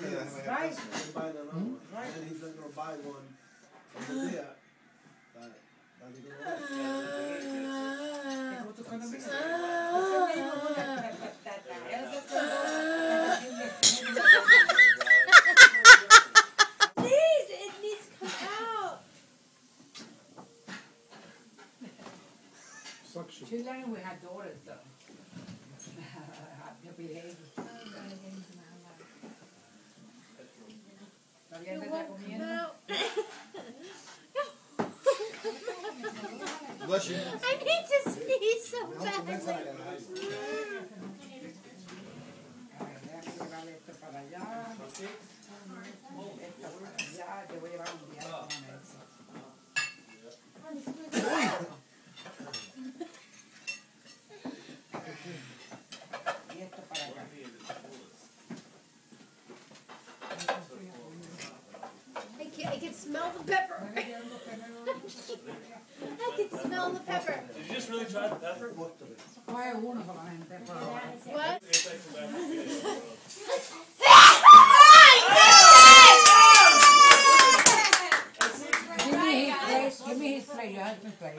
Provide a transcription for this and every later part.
Right. Buy another one. Right. And he's not gonna buy one over there. Please, it needs to come out. Suction. She's learning with her daughters though. Her behavior. ¿Todavía se está comiendo? Bless you. I need to sneeze so badly. Esto para allá. Esto para allá. Te voy a llevar un día a comer eso. Y esto para acá. I can smell the pepper. I can smell the pepper. Did you just really try the pepper? Coge uno solamente. What? Give me his plate, your husband's plate.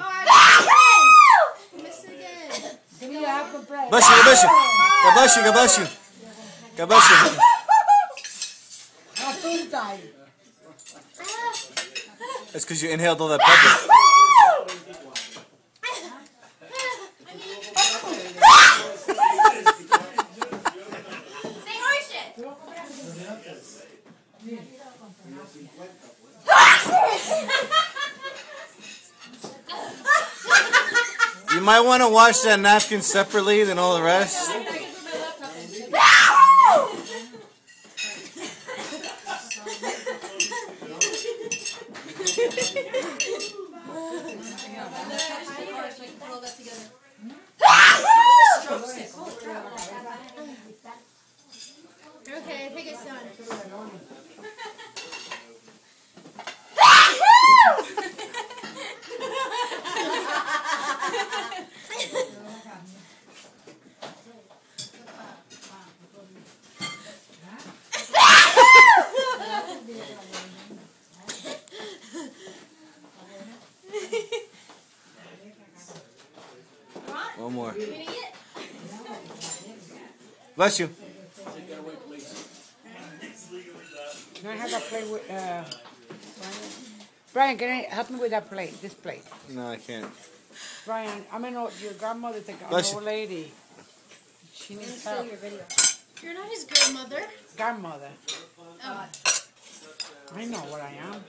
Miss it again. Give me your husband's plate. Bless you, God bless you. God bless you, God bless you. God bless you. That's because you inhaled all that pepper. Say horseshit. You might want to wash that napkin separately than all the rest. Okay, I think it's done. One more. You gonna eat it? Bless you. Can I have a plate with, Brian, can I help me with that plate, this plate? No, I can't. Brian, I mean, your grandmother's an Bless you. old lady. She needs help. You're not his grandmother. Grandmother. Oh. I know what I am.